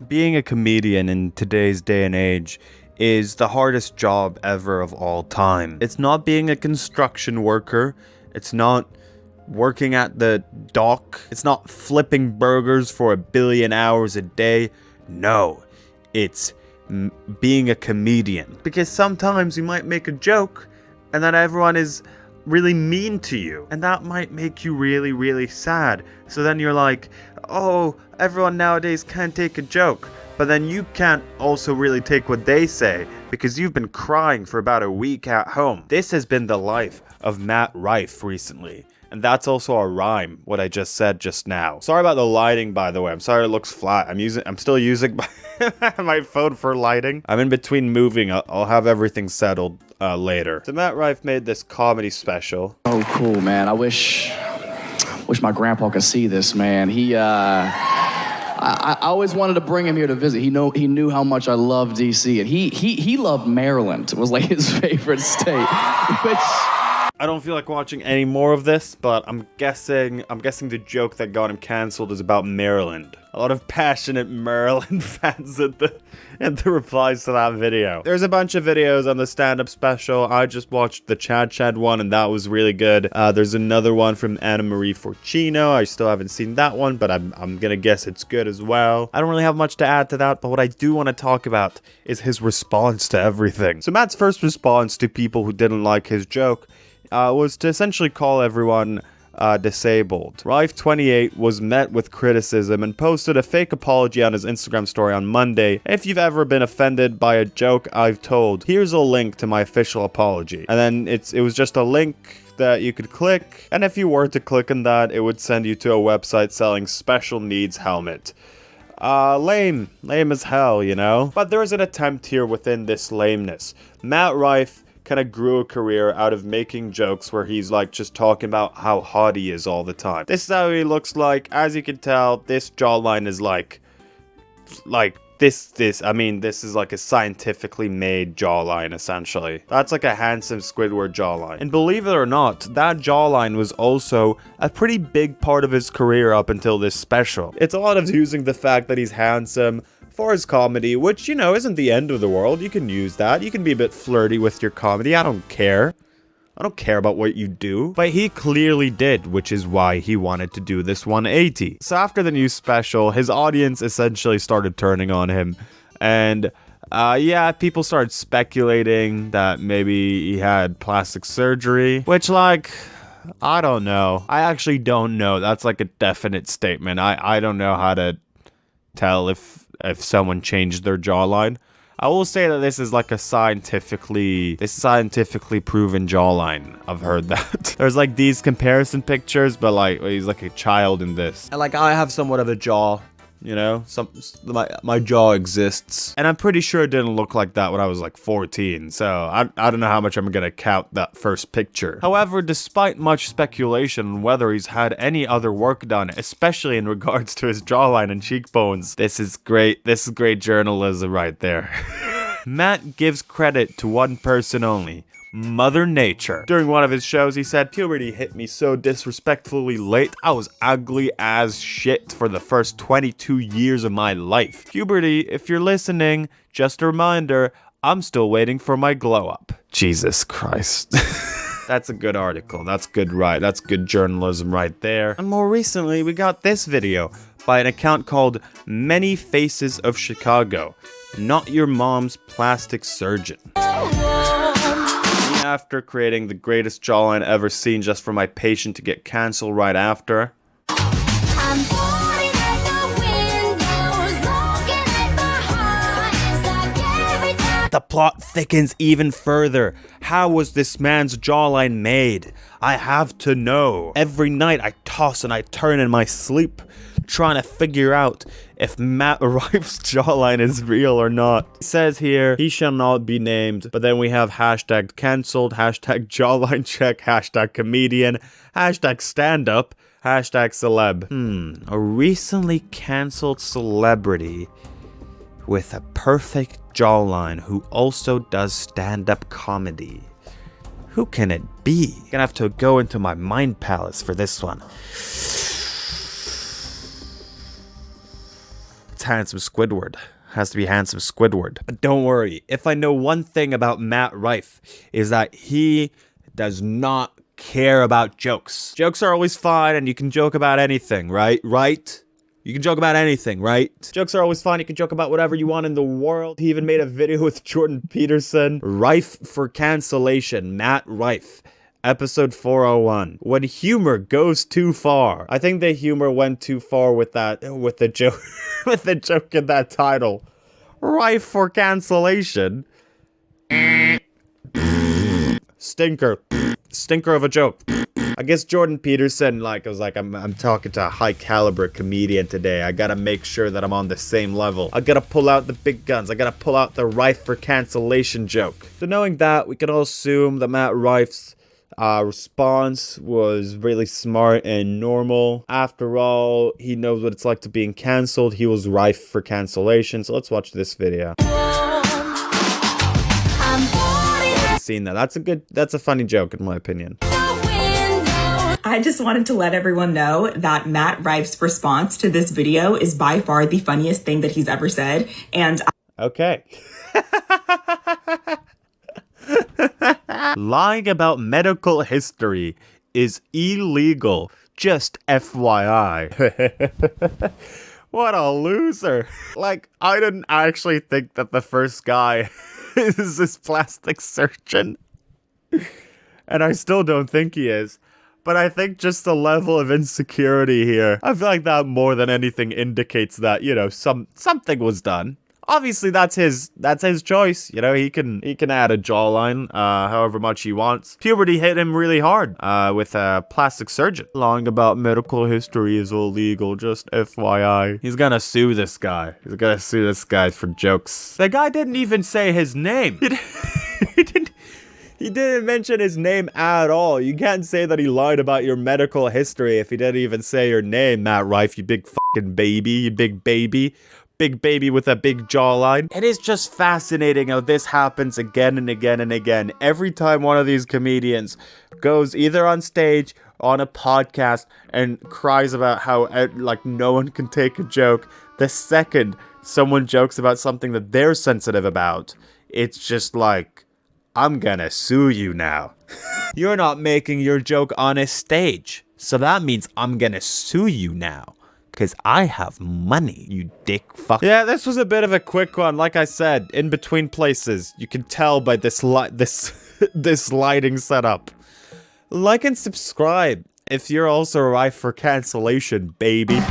Being a comedian in today's day and age is the hardest job ever of all time. It's not being a construction worker. It's not working at the dock. It's not flipping burgers for 1 billion hours a day. No, it's being a comedian. Because sometimes you might make a joke and then everyone is really mean to you. And that might make you really, really sad. So then you're like, oh, everyone nowadays can't take a joke. But then you can't also really take what they say because you've been crying for about a week at home. This has been the life of Matt Rife recently. And that's also a rhyme, what I just said just now. Sorry about the lighting, by the way. I'm sorry it looks flat. I'm still using my phone for lighting. I'm in between moving. I'll have everything settled later. So Matt Rife made this comedy special. Oh, cool, man. I wish my grandpa could see this, man. I always wanted to bring him here to visit. He knew how much I love DC, and he loved Maryland. It was like his favorite state, which I don't feel like watching any more of this, but I'm guessing the joke that got him canceled is about Maryland. A lot of passionate Maryland fans at the replies to that video. There's a bunch of videos on the stand-up special. I just watched the Chad one, and that was really good. There's another one from Anna Marie Forcino. I still haven't seen that one, but I'm gonna guess it's good as well. I don't really have much to add to that, but what I do want to talk about is his response to everything. So Matt's first response to people who didn't like his joke was to essentially call everyone disabled. Rife28 was met with criticism and posted a fake apology on his Instagram story on Monday. If you've ever been offended by a joke I've told, here's a link to my official apology. And then it was just a link that you could click, and if you were to click on that, it would send you to a website selling special needs helmet. Lame as hell, you know? But there is an attempt here within this lameness. Matt Rife kind of grew a career out of making jokes where he's like just talking about how hot he is all the time. This is how he looks like. As you can tell, this jawline is like this is like a scientifically made jawline, essentially. That's like a handsome Squidward jawline. And believe it or not, that jawline was also a pretty big part of his career up until this special. It's a lot of using the fact that he's handsome for his comedy, which, you know, isn't the end of the world. You can use that. You can be a bit flirty with your comedy. I don't care. I don't care about what you do. But he clearly did, which is why he wanted to do this 180. So after the new special, his audience essentially started turning on him. And yeah, people started speculating that maybe he had plastic surgery, which, like, I don't know. I actually don't know. That's like a definite statement. I don't know how to tell if someone changed their jawline. I will say that this is like a scientifically proven jawline. I've heard that. There's like these comparison pictures, but like he's like a child in this. And like I have somewhat of a jaw, you know, my jaw exists, and I'm pretty sure it didn't look like that when I was like 14. So I don't know how much I'm gonna count that first picture. However, despite much speculation on whether he's had any other work done, especially in regards to his jawline and cheekbones, this is great. This is great journalism right there. Matt gives credit to one person only: Mother Nature. During one of his shows, he said, "Puberty hit me so disrespectfully late. I was ugly as shit for the first 22 years of my life. Puberty, if you're listening, just a reminder, I'm still waiting for my glow up." Jesus Christ. That's a good article. That's good, right? That's good journalism right there. And more recently, we got this video by an account called Many Faces of Chicago. Not your mom's plastic surgeon. After creating the greatest jawline ever seen just for my patient to get cancelled right after. The plot thickens even further. How was this man's jawline made? I have to know. Every night I toss and I turn in my sleep, trying to figure out if Matt Rife's jawline is real or not. It says here, he shall not be named, but then we have hashtag cancelled, hashtag jawline check, hashtag comedian, hashtag stand up, hashtag celeb. A recently cancelled celebrity with a perfect jawline who also does stand-up comedy. Who can it be? Gonna have to go into my mind palace for this one. It's handsome Squidward. Has to be handsome Squidward. But don't worry, if I know one thing about Matt Rife, is that he does not care about jokes. Jokes are always fine, and you can joke about anything, right? Right? You can joke about anything, right? Jokes are always fun. You can joke about whatever you want in the world. He even made a video with Jordan Peterson. Rife for cancellation. Matt Rife. Episode 401. When humor goes too far. I think the humor went too far with the joke, with the joke in that title. Rife for cancellation. Stinker. Stinker of a joke. I guess Jordan Peterson, I'm talking to a high caliber comedian today. I gotta make sure that I'm on the same level. I gotta pull out the big guns. I gotta pull out the Rife for cancellation joke. So knowing that, we can all assume that Matt Rife's response was really smart and normal. After all, he knows what it's like to being cancelled. He was rife for cancellation. So let's watch this video. Seen that. That's a funny joke in my opinion. I just wanted to let everyone know that Matt Rife's response to this video is by far the funniest thing that he's ever said. And okay. Lying about medical history is illegal. Just FYI. What a loser. Like, I didn't actually think that the first guy is this plastic surgeon. And I still don't think he is. But I think just the level of insecurity here, I feel like that more than anything indicates that, you know, something was done. Obviously, that's his choice. You know, he can add a jawline, however much he wants. Puberty hit him really hard, with a plastic surgeon. Lying about medical history is illegal, just FYI. He's gonna sue this guy. He's gonna sue this guy for jokes. The guy didn't even say his name. He didn't mention his name at all. You can't say that he lied about your medical history if he didn't even say your name, Matt Rife, you big fucking baby, you big baby. Big baby with a big jawline. It is just fascinating how this happens again and again and again. Every time one of these comedians goes either on stage, on a podcast, and cries about how, like, no one can take a joke, the second someone jokes about something that they're sensitive about, it's just like, I'm gonna sue you now. You're not making your joke on a stage, so that means I'm gonna sue you now. Because I have money, you dick fuck. Yeah, this was a bit of a quick one. Like I said, in between places. You can tell by this this lighting setup. Like and subscribe if you're also rife for cancellation, baby.